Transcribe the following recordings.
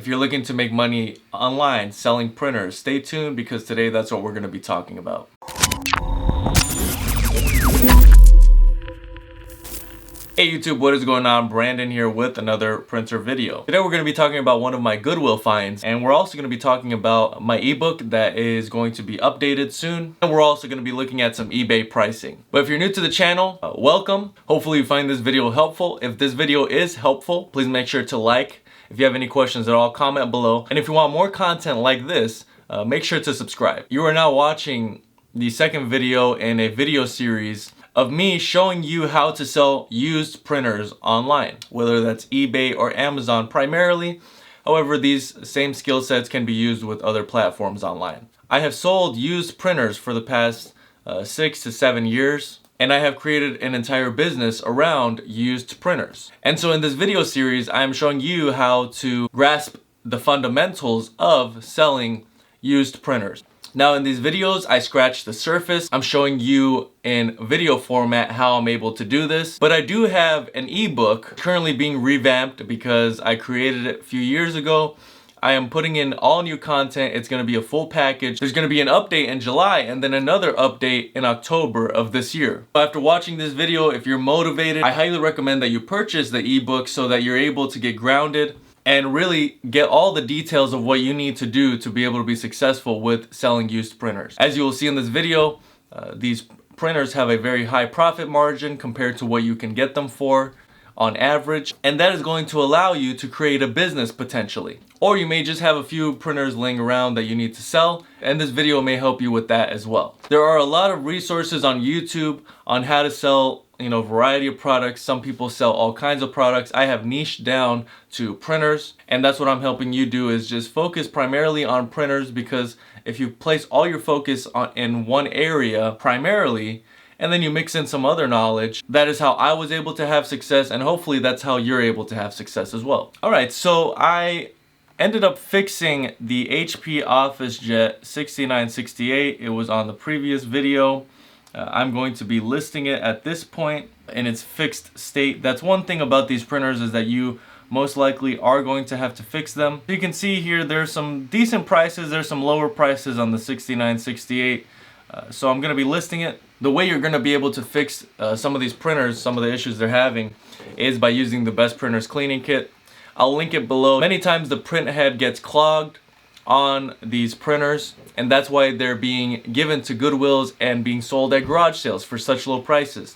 If you're looking to make money online selling printers, stay tuned because today that's what we're going to be talking about. Hey YouTube, what is going on? Brandon here with another printer video. Today we're going to be talking about one of my Goodwill finds, and we're also going to be talking about my ebook that is going to be updated soon, and we're also going to be looking at some eBay pricing. But if you're new to the channel, welcome. Hopefully you find this video helpful. If this video is helpful, please make sure to like. If you have any questions at all, comment below. And if you want more content like this, make sure to subscribe. You are now watching the second video in a video series of me showing you how to sell used printers online, whether that's eBay or Amazon primarily. However, these same skill sets can be used with other platforms online. I have sold used printers for the past 6 to 7 years, and I have created an entire business around used printers. And so in this video series, I am showing you how to grasp the fundamentals of selling used printers. Now in these videos, I scratched the surface. I'm showing you in video format how I'm able to do this. But I do have an ebook currently being revamped because I created it a few years ago. I am putting in all new content. It's going to be a full package. There's going to be an update in July and then another update in October of this year. After watching this video, if you're motivated, I highly recommend that you purchase the ebook so that you're able to get grounded and really get all the details of what you need to do to be able to be successful with selling used printers. As you will see in this video, these printers have a very high profit margin compared to what you can get them for on average, and that is going to allow you to create a business potentially. Or you may just have a few printers laying around that you need to sell, and this video may help you with that as well. There are a lot of resources on YouTube on how to sell a variety of products. Some people sell all kinds of products. I have niched down to printers, and that's what I'm helping you do, is just focus primarily on printers, because if you place all your focus in one area primarily, and then you mix in some other knowledge, that is how I was able to have success, and hopefully that's how you're able to have success as well. Alright, so I ended up fixing the HP OfficeJet 6968. It was on the previous video. I'm going to be listing it at this point in its fixed state. That's one thing about these printers, is that you most likely are going to have to fix them. You can see here there's some decent prices, there's some lower prices on the 6968. So I'm going to be listing it. The way you're going to be able to fix some of these printers, some of the issues they're having, is by using the Best Printers Cleaning Kit. I'll link it below. Many times the print head gets clogged on these printers, and that's why they're being given to Goodwills and being sold at garage sales for such low prices.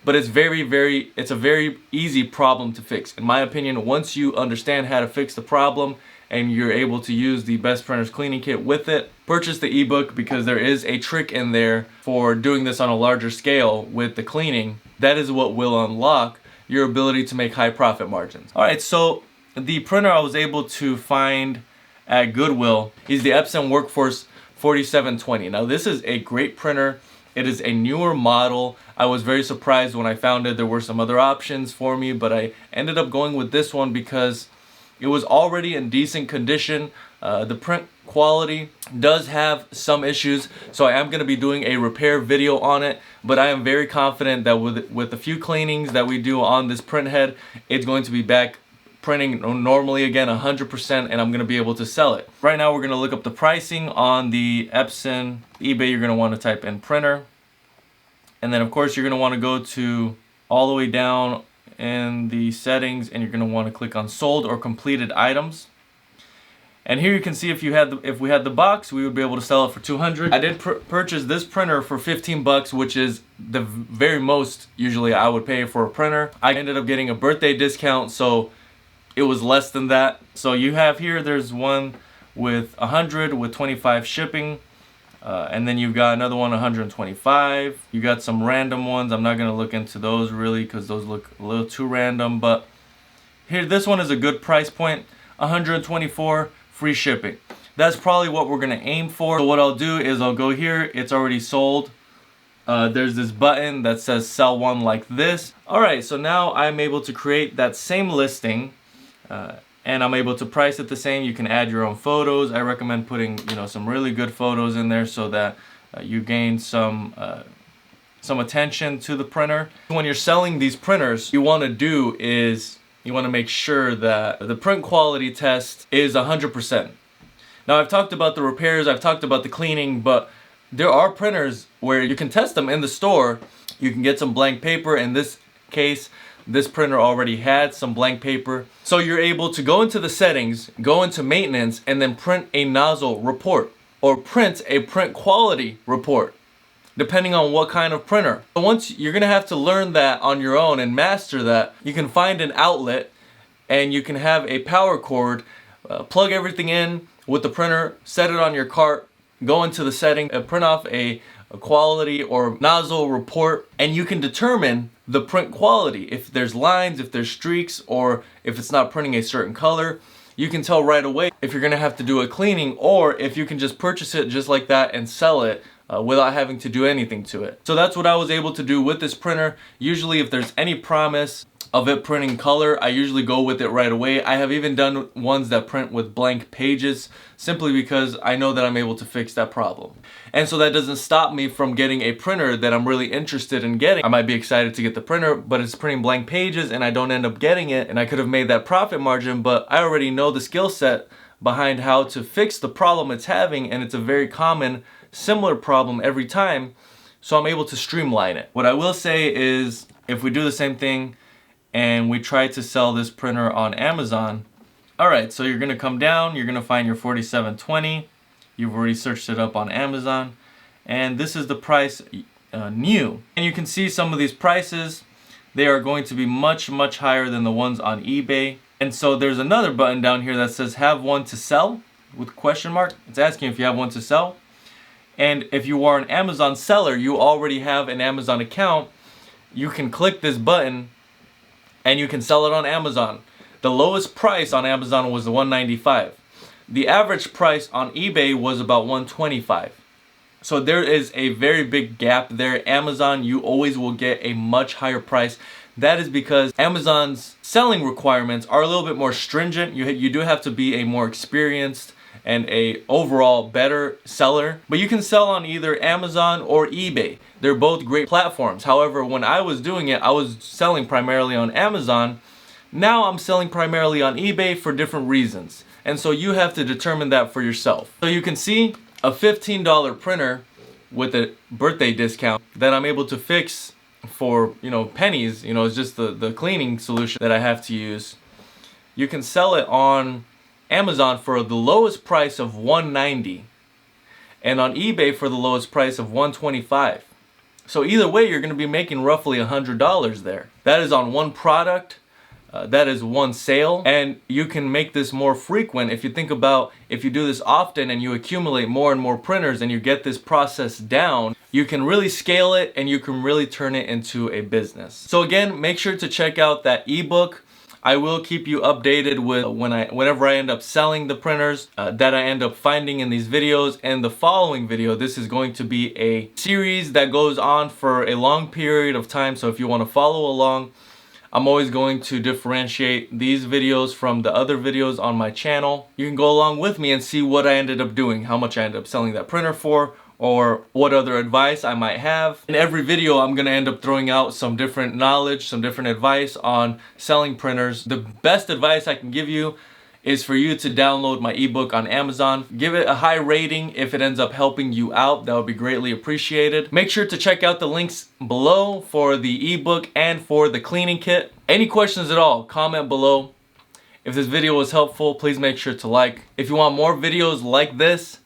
But it's a very easy problem to fix. In my opinion, once you understand how to fix the problem and you're able to use the Best Printers Cleaning Kit with it, purchase the ebook, because there is a trick in there for doing this on a larger scale with the cleaning. That is what will unlock your ability to make high profit margins. Alright, so the printer I was able to find at Goodwill is the Epson Workforce 4720. Now this is a great printer. It is a newer model. I was very surprised when I found it. There were some other options for me, but I ended up going with this one because it was already in decent condition. The print quality does have some issues, so I am going to be doing a repair video on it, but I am very confident that with a few cleanings that we do on this print head, it's going to be back printing normally again 100%, and I'm going to be able to sell it. Right now we're going to look up the pricing on the Epson. eBay, you're going to want to type in printer, and then of course you're going to want to go to all the way down in the settings, and you're going to want to click on sold or completed items. And here you can see if we had the box, we would be able to sell it for $200. I did purchase this printer for $15, which is the very most usually I would pay for a printer. I ended up getting a birthday discount, so it was less than that. So you have here, there's one with 100 with 25 shipping, and then you've got another one 125. You got some random ones. I'm not going to look into those really because those look a little too random, but here, this one is a good price point, 124, free shipping. That's probably what we're going to aim for. So what I'll do is I'll go here, it's already sold. There's this button that says sell one like this. Alright, so now I'm able to create that same listing, and I'm able to price it the same. You can add your own photos. I recommend putting some really good photos in there so that you gain some attention to the printer. When you're selling these printers, you want to do is you want to make sure that the print quality test is 100%. Now, I've talked about the repairs, I've talked about the cleaning, but there are printers where you can test them in the store. You can get some blank paper. In this case, this printer already had some blank paper. So you're able to go into the settings, go into maintenance, and then print a nozzle report or print a print quality report, depending on what kind of printer. So once you're gonna have to learn that on your own and master that, you can find an outlet and you can have a power cord, plug everything in with the printer, set it on your cart, go into the setting, print off a quality or nozzle report, and you can determine the print quality. If there's lines, if there's streaks, or if it's not printing a certain color, you can tell right away if you're gonna have to do a cleaning, or if you can just purchase it just like that and sell it without having to do anything to it. So that's what I was able to do with this printer. Usually if there's any promise of it printing color, I usually go with it right away. I have even done ones that print with blank pages simply because I know that I'm able to fix that problem. And so that doesn't stop me from getting a printer that I'm really interested in getting. I might be excited to get the printer, but it's printing blank pages and I don't end up getting it, and I could have made that profit margin, but I already know the skill set behind how to fix the problem it's having, and it's a very common, similar problem every time, so I'm able to streamline it. What I will say is, if we do the same thing and we try to sell this printer on Amazon, alright, so you're gonna come down, you're gonna find your 4720, you've already searched it up on Amazon, and this is the price new. And you can see some of these prices, they are going to be much higher than the ones on eBay. And so there's another button down here that says have one to sell with question mark. It's asking if you have one to sell. And if you are an Amazon seller, you already have an Amazon account, you can click this button and you can sell it on Amazon. The lowest price on Amazon was $195. The average price on eBay was about $125. So there is a very big gap there. Amazon, you always will get a much higher price. That is because Amazon's selling requirements are a little bit more stringent. You do have to be a more experienced and a overall better seller. But you can sell on either Amazon or eBay. They're both great platforms. However, when I was doing it, I was selling primarily on Amazon. Now I'm selling primarily on eBay for different reasons. And so you have to determine that for yourself. So you can see a $15 printer with a birthday discount that I'm able to fix for, pennies. It's just the cleaning solution that I have to use. You can sell it on Amazon for the lowest price of $190 and on eBay for the lowest price of $125. So either way, you're going to be making roughly $100 there. That is on one product. That is one sale, and you can make this more frequent. If you think about, if you do this often and you accumulate more and more printers and you get this process down, you can really scale it and you can really turn it into a business. So again, make sure to check out that ebook. I will keep you updated with whenever I end up selling the printers that I end up finding in these videos. And the following video, this is going to be a series that goes on for a long period of time. So if you want to follow along, I'm always going to differentiate these videos from the other videos on my channel. You can go along with me and see what I ended up doing, how much I ended up selling that printer for, or what other advice I might have. In every video, I'm gonna end up throwing out some different knowledge, some different advice on selling printers. The best advice I can give you is for you to download my ebook on Amazon. Give it a high rating if it ends up helping you out. That would be greatly appreciated. Make sure to check out the links below for the ebook and for the cleaning kit. Any questions at all, comment below. If this video was helpful, please make sure to like. If you want more videos like this,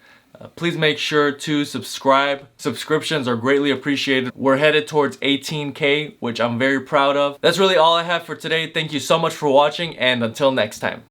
please make sure to subscribe. Subscriptions are greatly appreciated. We're headed towards 18K, which I'm very proud of. That's really all I have for today. Thank you so much for watching, and until next time.